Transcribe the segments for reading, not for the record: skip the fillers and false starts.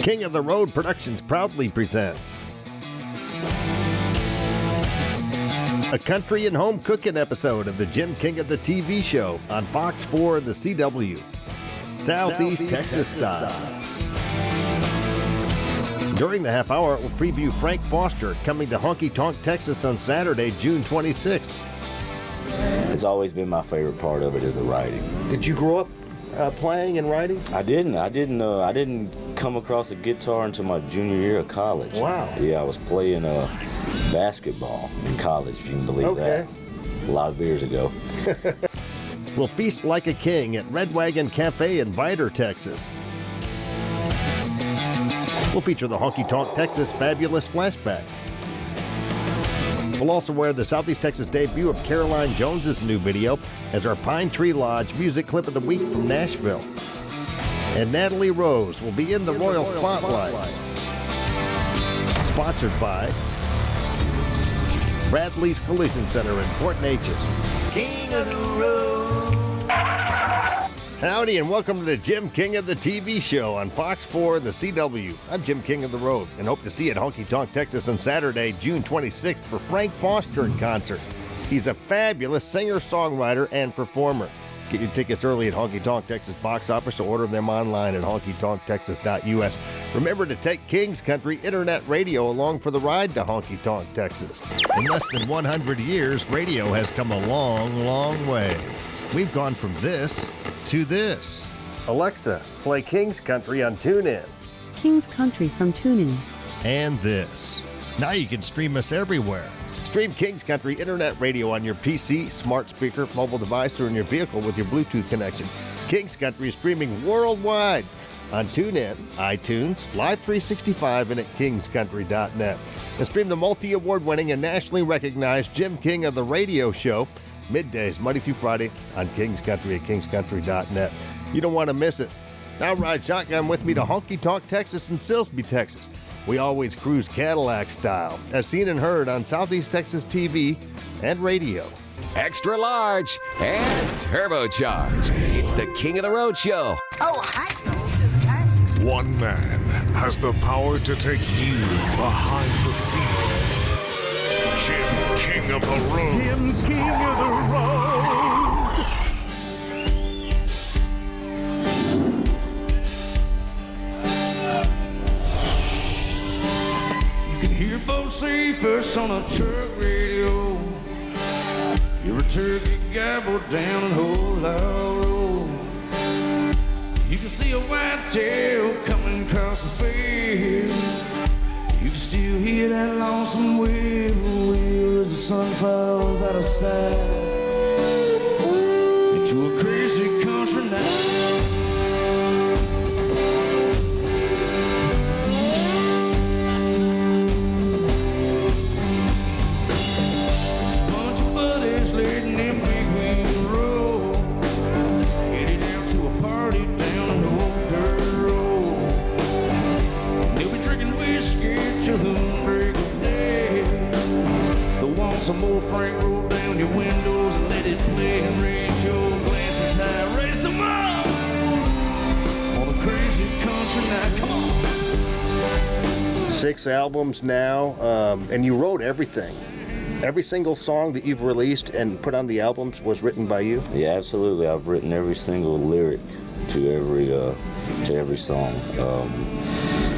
King of the Road Productions proudly presents a country and home cooking episode of the Jim King of the TV show on Fox 4 and the CW. Southeast Texas style. During the half hour, we'll preview Frank Foster coming to Honky Tonk, Texas on Saturday, June 26th. It's always been my favorite part of it is the writing. Did you grow up playing and writing? I didn't come across a guitar until my junior year of college. Wow. Yeah, I was playing basketball in college, if you can believe that. A lot of years ago. We'll feast like a king at Red Wagon Cafe in Vidor, Texas. We'll feature the Honky Tonk, Texas Fabulous Flashback. We'll also wear the Southeast Texas debut of Caroline Jones's new video as our Pine Tree Lodge music clip of the week from Nashville. And Natalie Rose will be in the Royal Spotlight. Sponsored by Bradley's Collision Center in Port Neches. King of the Road. Howdy and welcome to the Jim King of the TV show on Fox 4 and the CW. I'm Jim King of the Road and hope to see you at Honky Tonk, Texas on Saturday, June 26th for Frank Foster in concert. He's a fabulous singer-songwriter and performer. Get your tickets early at Honky Tonk Texas box office or order them online at honkytonktexas.us. Remember to take King's Country Internet Radio along for the ride to Honky Tonk, Texas. In less than 100 years, radio has come a long, long way. We've gone from this to this. Alexa, play King's Country on TuneIn. King's Country from TuneIn. And this. Now you can stream us everywhere. Stream King's Country Internet Radio on your PC, smart speaker, mobile device, or in your vehicle with your Bluetooth connection. King's Country is streaming worldwide on TuneIn, iTunes, Live 365, and at kingscountry.net. And stream the multi-award-winning and nationally recognized Jim King of the Radio Show middays, Monday through Friday on King's Country at kingscountry.net. You don't want to miss it. Now ride shotgun with me to Honky Tonk, Texas and Silsbee, Texas. We always cruise Cadillac style, as seen and heard on Southeast Texas TV and radio. Extra large and turbocharged. It's the King of the Road Show. Oh, hi, to the back. One man has the power to take you behind the scenes. Jim King of the Road. Jim King of the Road. You can hear both say first on a truck radio. You're a turkey gobble down an old loud road. You can see a white tail coming across the field. You can still hear that lonesome wheel as the sun falls out of sight into a crazy country night. It's a bunch of buddies leading in big wheel road, headed down to a party down an old dirt road. And they'll be drinking whiskey till the break of day. They'll want some more Frank, roll down your windows and let it play and raise your glasses high, raise them up on a crazy country night. Come on. 6 albums now, and you wrote everything. Every single song that you've released and put on the albums was written by you? Yeah, absolutely. I've written every single lyric to every song.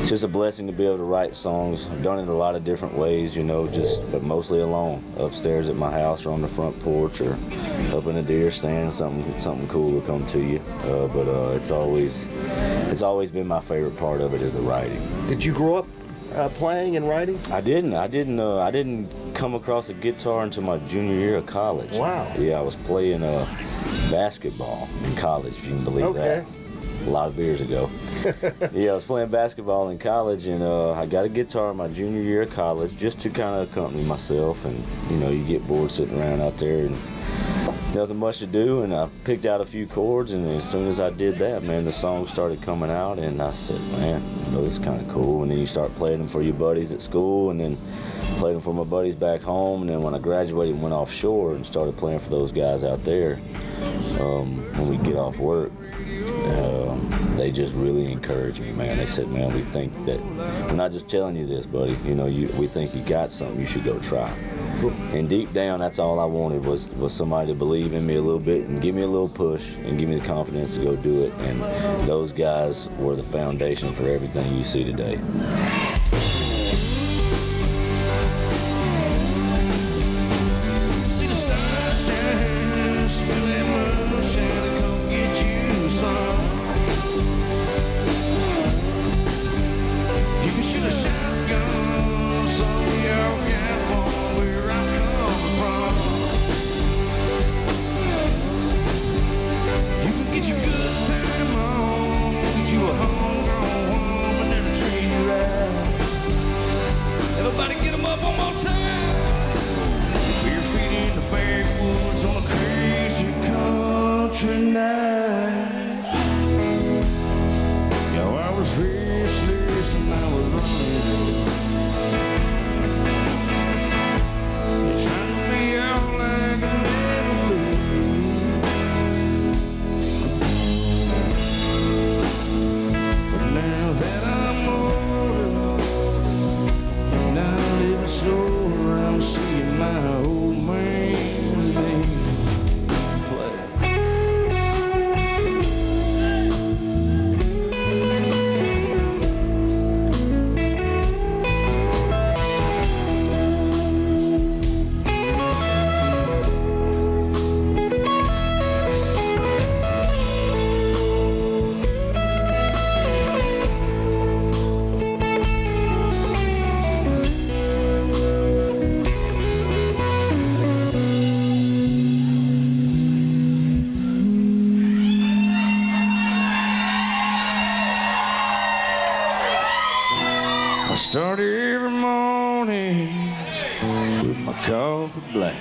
It's just a blessing to be able to write songs. I've done it a lot of different ways, but mostly alone. Upstairs at my house or on the front porch or up in a deer stand, something cool will come to you. But it's always been my favorite part of it is the writing. Did you grow up playing and writing? I didn't come across a guitar until my junior year of college. Wow. Yeah, I was playing basketball in college, if you can believe that. A lot of years ago. Yeah, I was playing basketball in college, and I got a guitar my junior year of college just to kind of accompany myself. And you get bored sitting around out there and nothing much to do, and I picked out a few chords, and as soon as I did that, man, the songs started coming out, and I said, man, this is kind of cool. And then you start playing them for your buddies at school, and then played them for my buddies back home, and then when I graduated and went offshore and started playing for those guys out there, when we get off work, they just really encouraged me, man. They said, man, we think that, we're not just telling you this, buddy. You know, we think you got something, you should go try. And deep down, that's all I wanted was somebody to believe in me a little bit and give me a little push and give me the confidence to go do it. And those guys were the foundation for everything you see today. Start every morning with my coffee black.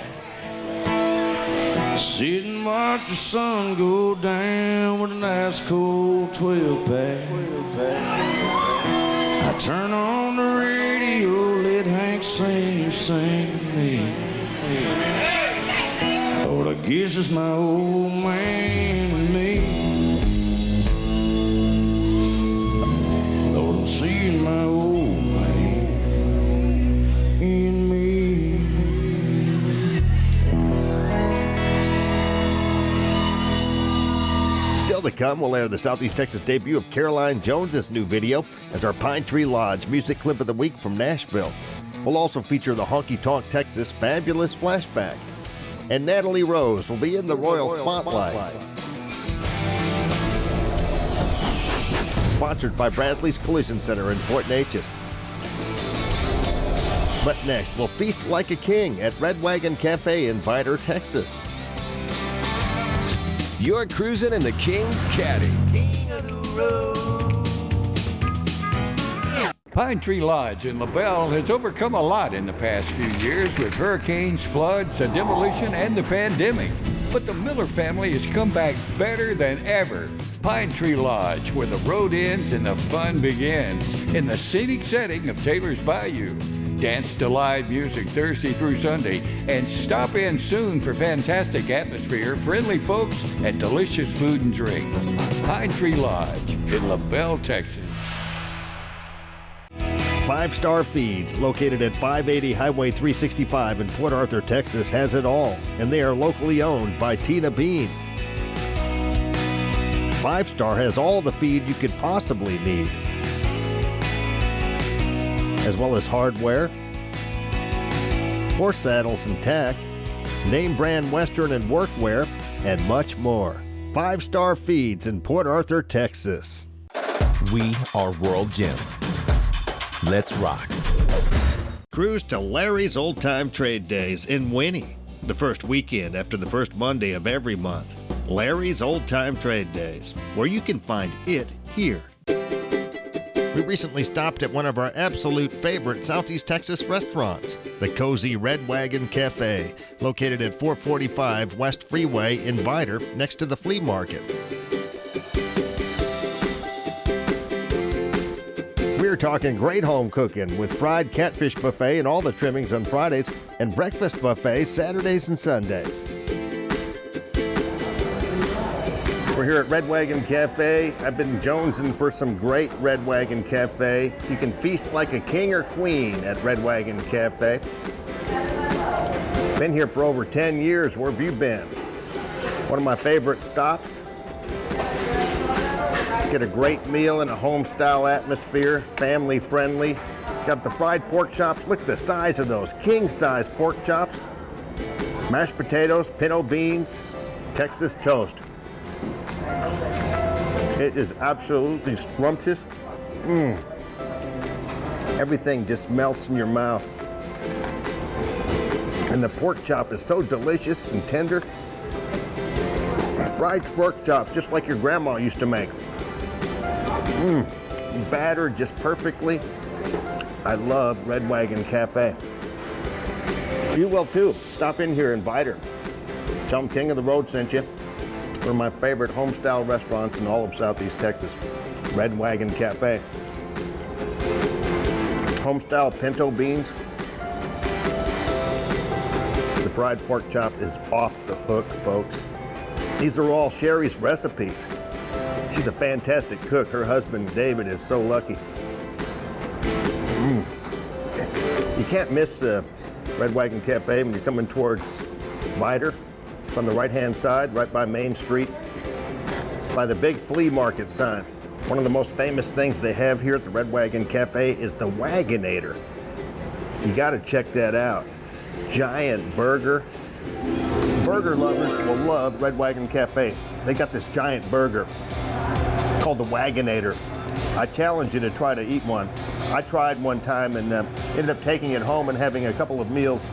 Sit and watch the sun go down with a nice cold 12-pack. I turn on the radio, let Hank Sr. sing to me. Lord, I guess it's my old man with me. Lord, I'm seeing my old in me. Still to come, we'll air the Southeast Texas debut of Caroline Jones's new video as our Pine Tree Lodge music clip of the week from Nashville. We'll also feature the Honky Tonk Texas Fabulous Flashback. And Natalie Rose will be in the Royal Spotlight. Sponsored by Bradley's Collision Center in Fort Neches. But next, we'll feast like a king at Red Wagon Cafe in Vidor, Texas. You're cruising in the King's Caddy. King of the road. Pine Tree Lodge in LaBelle has overcome a lot in the past few years with hurricanes, floods, a demolition, and the pandemic. But the Miller family has come back better than ever. Pine Tree Lodge, where the road ends and the fun begins, in the scenic setting of Taylor's Bayou. Dance to live music Thursday through Sunday, and stop in soon for fantastic atmosphere, friendly folks, and delicious food and drink. Pine Tree Lodge in LaBelle, Texas. 5 Star Feeds, located at 580 Highway 365 in Port Arthur, Texas, has it all, and they are locally owned by Tina Bean. 5 Star has all the feed you could possibly need, as well as hardware, horse saddles and tack, name brand Western and workwear, and much more. 5 Star Feeds in Port Arthur, Texas. We are World Gym. Let's rock. Cruise to Larry's Old Time Trade Days in Winnie, the first weekend after the first Monday of every month. Larry's Old Time Trade Days, where you can find it here. We recently stopped at one of our absolute favorite Southeast Texas restaurants, the Cozy Red Wagon Cafe, located at 445 West Freeway in Vidor, next to the flea market. We're talking great home cooking with fried catfish buffet and all the trimmings on Fridays, and breakfast buffet Saturdays and Sundays. We're here at Red Wagon Cafe. I've been jonesing for some great Red Wagon Cafe. You can feast like a king or queen at Red Wagon Cafe. It's been here for over 10 years. Where have you been? One of my favorite stops. Get a great meal in a home-style atmosphere, family-friendly. Got the fried pork chops. Look at the size of those, king-size pork chops. Mashed potatoes, pinto beans, Texas toast. It is absolutely scrumptious. Everything just melts in your mouth. And the pork chop is so delicious and tender. Fried pork chops, just like your grandma used to make. Battered just perfectly. I love Red Wagon Cafe. You will too. Stop in here, invite her. Tell them King of the Road sent you. One of my favorite home-style restaurants in all of Southeast Texas. Red Wagon Cafe. Home-style pinto beans. The fried pork chop is off the hook, folks. These are all Sherry's recipes. She's a fantastic cook. Her husband, David, is so lucky. You can't miss Red Wagon Cafe when you're coming towards Vidor. It's on the right-hand side, right by Main Street, by the big flea market sign. One of the most famous things they have here at the Red Wagon Cafe is the Wagonator. You gotta check that out. Giant burger. Burger lovers will love Red Wagon Cafe. They got this giant burger called the Wagonator. I challenge you to try to eat one. I tried one time and ended up taking it home and having a couple of meals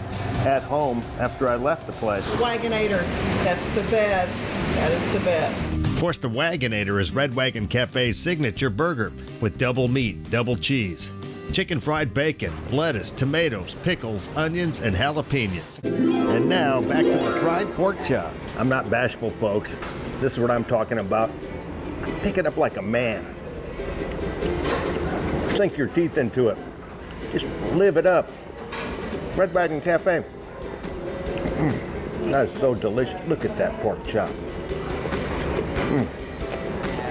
at home after I left the place. Wagonator, that's the best. That is the best. Of course, the Wagonator is Red Wagon Cafe's signature burger with double meat, double cheese, chicken fried bacon, lettuce, tomatoes, pickles, onions, and jalapenos. And now, back to the fried pork chop. I'm not bashful, folks. This is what I'm talking about. Pick it up like a man. Sink your teeth into it. Just live it up. Red Wagon Cafe. That is so delicious. Look at that pork chop.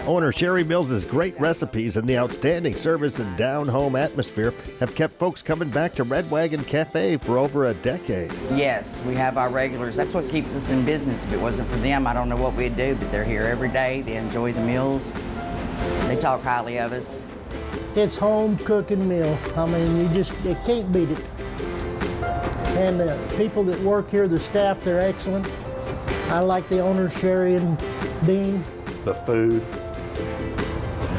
Owner Sherry Mills' great recipes and the outstanding service and down-home atmosphere have kept folks coming back to Red Wagon Cafe for over a decade. Yes, we have our regulars. That's what keeps us in business. If it wasn't for them, I don't know what we'd do, but they're here every day. They enjoy the meals. They talk highly of us. It's home cooking meal. I mean, you can't beat it. And the people that work here, the staff, they're excellent. I like the owners, Sherry and Dean. The food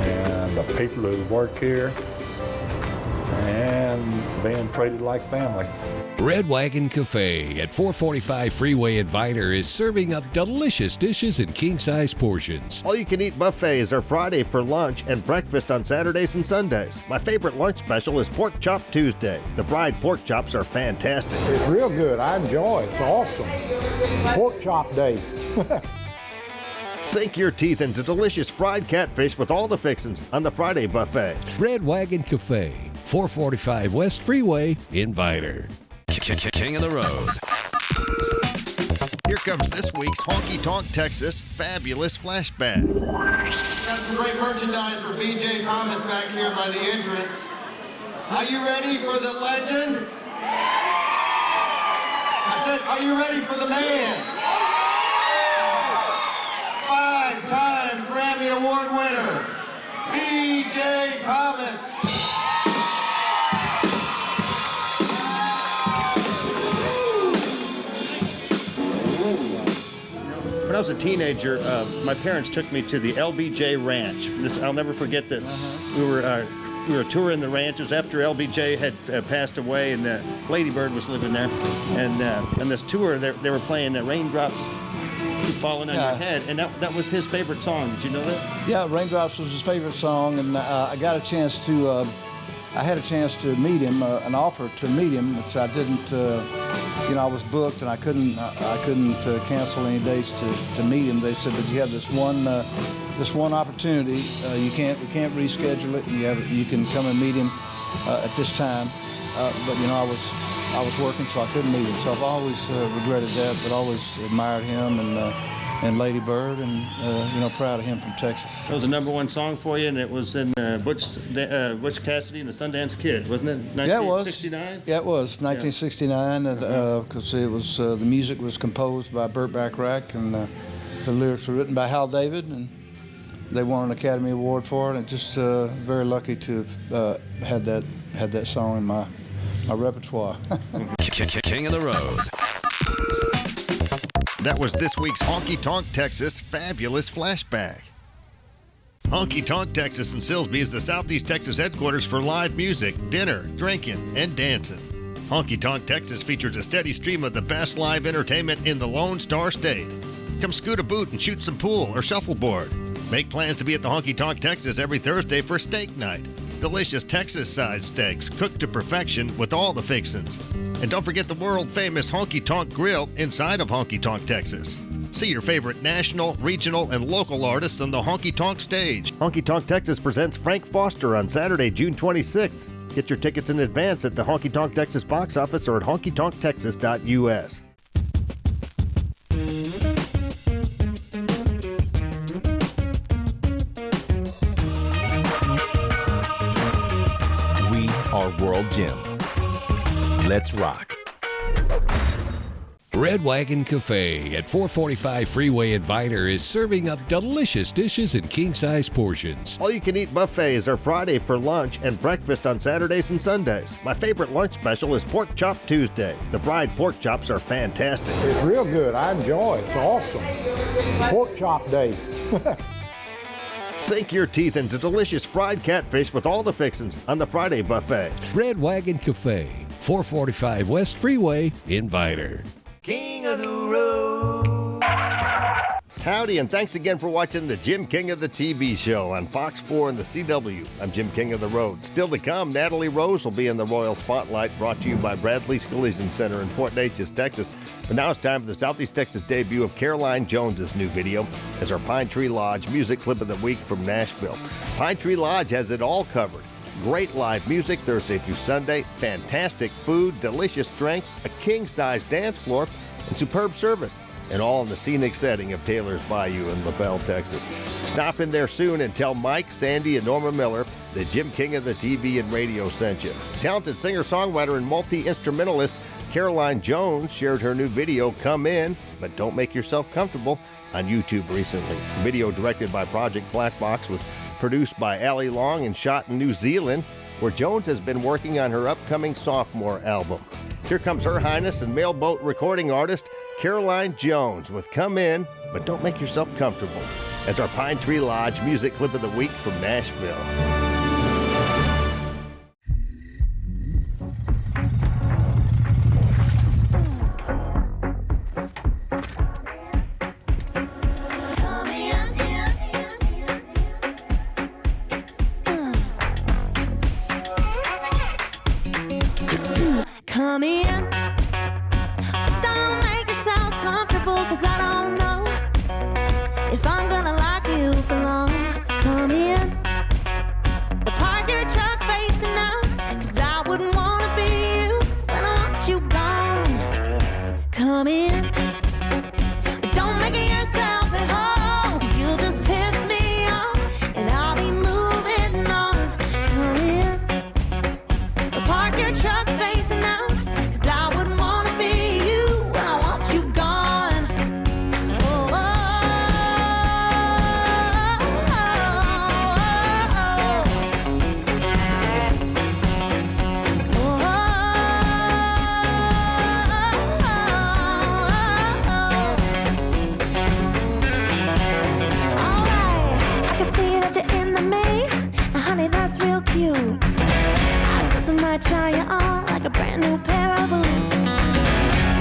and the people who work here and being treated like family. Red Wagon Cafe at 445 Freeway in Vidor is serving up delicious dishes in king-size portions. All-you-can-eat buffets are Friday for lunch and breakfast on Saturdays and Sundays. My favorite lunch special is Pork Chop Tuesday. The fried pork chops are fantastic. It's real good. I enjoy it. It's awesome. Pork Chop Day. Sink your teeth into delicious fried catfish with all the fixings on the Friday buffet. Red Wagon Cafe, 445 West Freeway in Vidor. King of the Road. Here comes this week's Honky Tonk Texas Fabulous Flashback. Got some great merchandise for B.J. Thomas back here by the entrance. Are you ready for the legend? I said, are you ready for the man? 5-time Grammy Award winner, B.J. Thomas. When I was a teenager, my parents took me to the LBJ Ranch. I'll never forget this. We were touring the ranch. It was after LBJ had passed away, and Lady Bird was living there. And this tour, they were playing Raindrops Keep Falling on Your Head, and that was his favorite song. Did you know that? Yeah, Raindrops was his favorite song, and I got a chance to. I had a chance to meet him, an offer to meet him, which I didn't. I was booked and I couldn't cancel any dates to meet him. They said, but you have this one opportunity. We can't reschedule it. You can come and meet him at this time. But I was working, so I couldn't meet him. So I've always regretted that, but always admired him, and Lady Bird, and proud of him from Texas. That was the '1 song for you, and it was in Butch Cassidy and the Sundance Kid, wasn't it? 1969? Yeah, it was 1969, because it was the music was composed by Burt Bacharach, and the lyrics were written by Hal David, and they won an Academy Award for it. And just very lucky to have had that song in my repertoire. King of the Road. That was this week's Honky Tonk Texas Fabulous Flashback. Honky Tonk Texas in Silsbee is the Southeast Texas headquarters for live music, dinner, drinking, and dancing. Honky Tonk Texas features a steady stream of the best live entertainment in the Lone Star State. Come scoot a boot and shoot some pool or shuffleboard. Make plans to be at the Honky Tonk Texas every Thursday for steak night. Delicious Texas-sized steaks cooked to perfection with all the fixins'. And don't forget the world-famous Honky Tonk Grill inside of Honky Tonk Texas. See your favorite national, regional, and local artists on the Honky Tonk stage. Honky Tonk Texas presents Frank Foster on Saturday, June 26th. Get your tickets in advance at the Honky Tonk Texas box office or at honkytonktexas.us. We are World Gym. Let's rock. Red Wagon Cafe at 445 Freeway in Viter is serving up delicious dishes in king-size portions. All-you-can-eat buffets are Friday for lunch and breakfast on Saturdays and Sundays. My favorite lunch special is Pork Chop Tuesday. The fried pork chops are fantastic. It's real good. I enjoy it. It's awesome. Pork chop day. Sink your teeth into delicious fried catfish with all the fixins on the Friday buffet. Red Wagon Cafe, 445 West Freeway in Viter. King of the Road. Howdy, and thanks again for watching the Jim King of the TV show on Fox 4 and the CW. I'm Jim King of the Road. Still to come, Natalie Rose will be in the Royal Spotlight, brought to you by Bradley's Collision Center in Fort Neches, Texas. But now it's time for the Southeast Texas debut of Caroline Jones's new video as our Pine Tree Lodge music clip of the week from Nashville. Pine Tree Lodge has it all covered. Great live music Thursday through Sunday, fantastic food, delicious drinks, a king-size dance floor, and superb service, and all in the scenic setting of Taylor's Bayou in LaBelle, Texas. Stop in there soon and tell Mike, Sandy, and Norma Miller that Jim King of the TV and radio sent you. Talented singer-songwriter and multi-instrumentalist Caroline Jones shared her new video, Come In, But Don't Make Yourself Comfortable, on YouTube recently. The video, directed by Project Black Box, was produced by Allie Long and shot in New Zealand, where Jones has been working on her upcoming sophomore album. Here comes Her Highness and Mailboat recording artist Caroline Jones with Come In, But Don't Make Yourself Comfortable, as our Pine Tree Lodge music clip of the week from Nashville. Come in, don't make yourself comfortable, 'cause I don't know if I'm gonna like you for long. Come in, but park your truck facing out, 'cause I wouldn't wanna be you when I want you gone. Come in, but don't make it yourself at home, 'cause you'll just piss me off, and I'll be moving on. Come in, but park your truck facing out, try you on like a brand new pair of boots.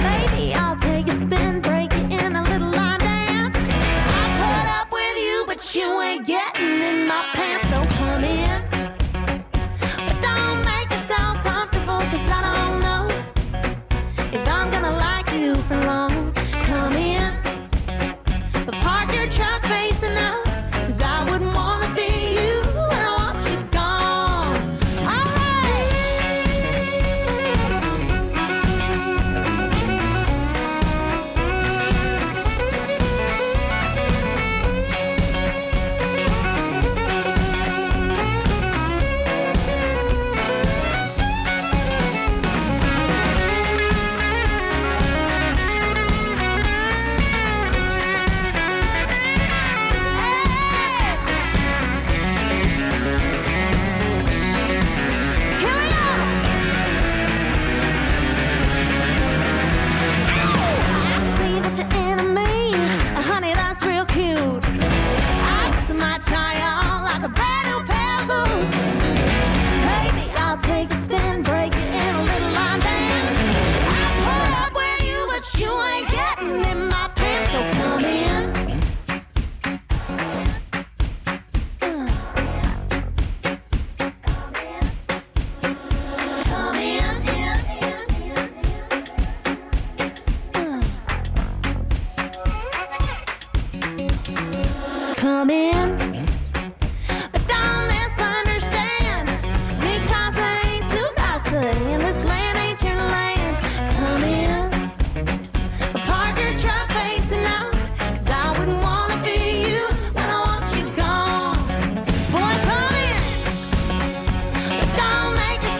Baby, I'll take a spin, break it in a little line dance. I'll put up with you, but you ain't getting in my pants. So come in, but don't make yourself comfortable, 'cause I don't know if I'm gonna like you for long. Come in, but park your truck facing out, 'cause I wouldn't wanna be you when I want you gone.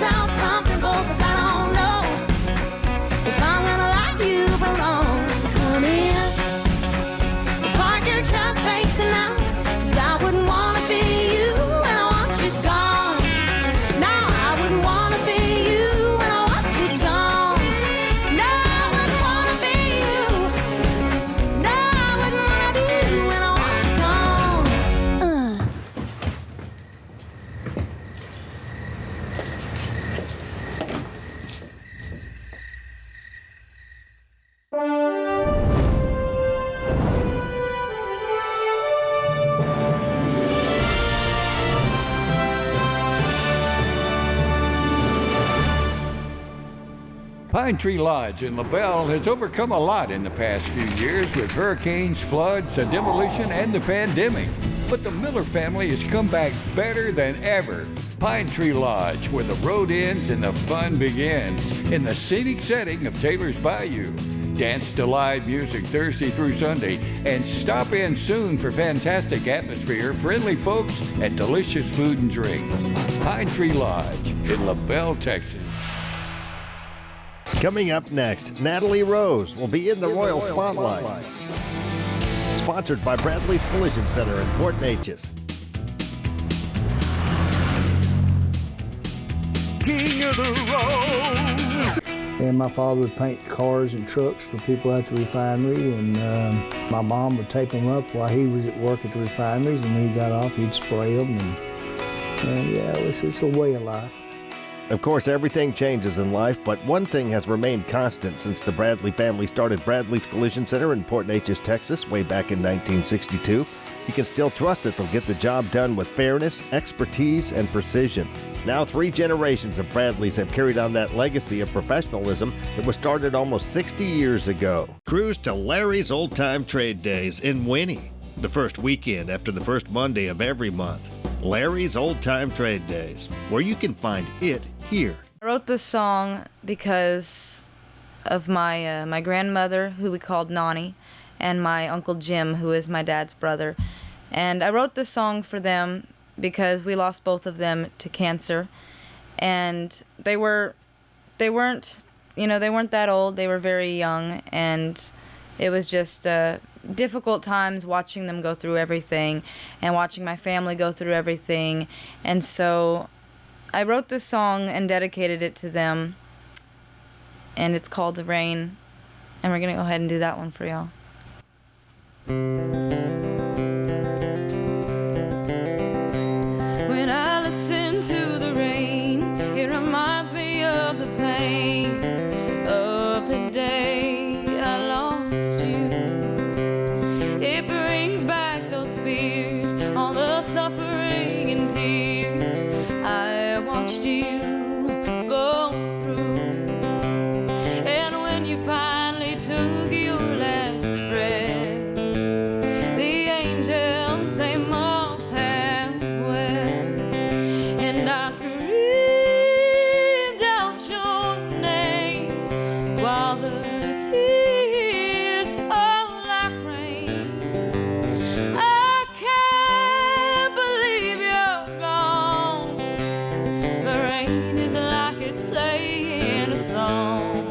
yourself comfortable, 'cause I don't know if I'm gonna like you for long. Come in, park your truck facing out, 'cause I wouldn't wanna be you when I want you gone. No, I wouldn't wanna be you when I want you gone. No, I wouldn't wanna be you. No, I wouldn't wanna be you when I want you gone. Pine Tree Lodge in LaBelle has overcome a lot in the past few years with hurricanes, floods, a demolition, and the pandemic. But the Miller family has come back better than ever. Pine Tree Lodge, where the road ends and the fun begins, in the scenic setting of Taylor's Bayou. Dance to live music Thursday through Sunday, and stop in soon for fantastic atmosphere, friendly folks, and delicious food and drink. Pine Tree Lodge in LaBelle, Texas. Coming up next, Natalie Rose will be in the Royal Spotlight. Sponsored by Bradley's Collision Center in Port Neches. King of the road. And my father would paint cars and trucks for people at the refinery, and my mom would tape them up while he was at work at the refineries, and when he got off, he'd spray them, and yeah, it's a way of life. Of course, everything changes in life, but one thing has remained constant since the Bradley family started Bradley's Collision Center in Port Neches, Texas, way back in 1962. You can still trust that they'll get the job done with fairness, expertise, and precision. Now 3 generations of Bradleys have carried on that legacy of professionalism that was started almost 60 years ago. Cruise to Larry's Old Time Trade Days in Winnie, the first weekend after the first Monday of every month. Larry's Old Time Trade Days, where you can find it here. I wrote this song because of my grandmother, who we called Nani, and my Uncle Jim, who is my dad's brother. And I wrote this song for them because we lost both of them to cancer. And they weren't that old. They were very young, and it was just difficult times watching them go through everything and watching my family go through everything. And so I wrote this song and dedicated it to them, and it's called The Rain, and we're gonna go ahead and do that one for y'all. When I listen to the rain, it reminds me of the pain of the day I lost you. It brings back those fears, all the suffering and tears I watched you go through. And when you finally took your last breath, the angels, they must have wept. And I screamed out your name while the tears fall like rain. I can't believe you're gone. The rain is like it's playing a song.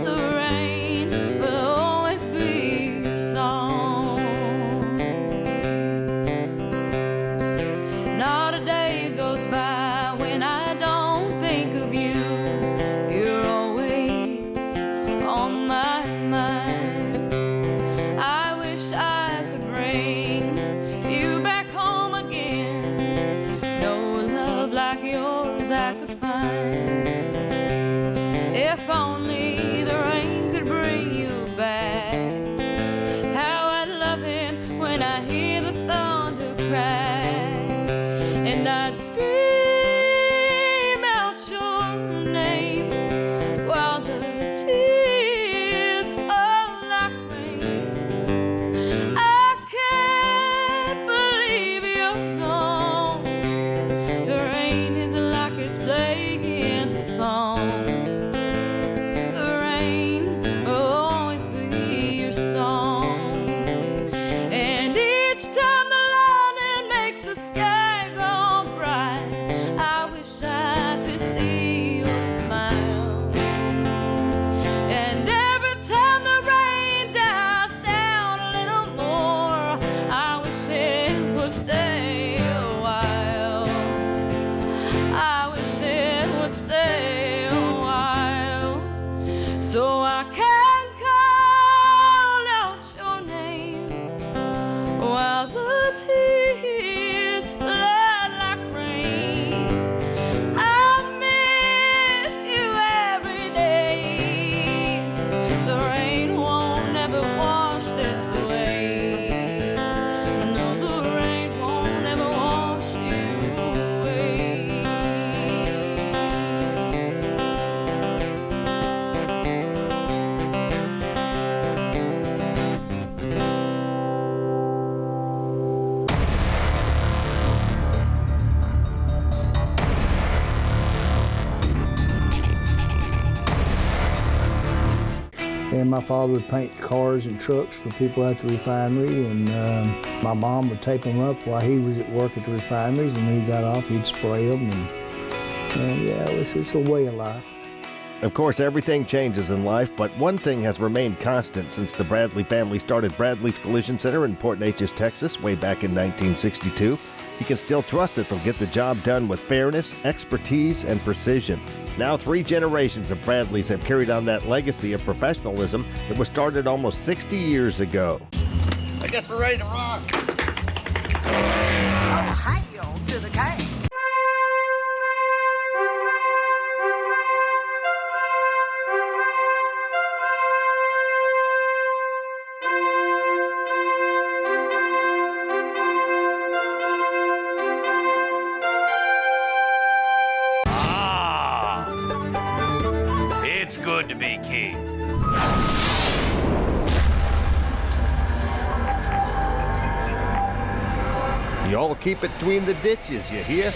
The rain will always be your song. Not a day goes by when I don't think of you. You're always on my mind. I wish I could bring you back home again. No love like yours I could find. If only the rain could bring you back. How I'd love it when I hear the thunder crack. And I'd scream out your name while the tears fall like rain. I can't believe you're gone. The rain is like it's playing a song. And my father would paint cars and trucks for people at the refinery, and my mom would tape them up while he was at work at the refineries, and when he got off, he'd spray them, and yeah, it's a way of life. Of course, everything changes in life, but one thing has remained constant since the Bradley family started Bradley's Collision Center in Port Neches, Texas, way back in 1962. You can still trust that they'll get the job done with fairness, expertise, and precision. Now 3 generations of Bradleys have carried on that legacy of professionalism that was started almost 60 years ago. I guess we're ready to rock. Oh, hail to the king. It's good to be king. You all keep it between the ditches, you hear?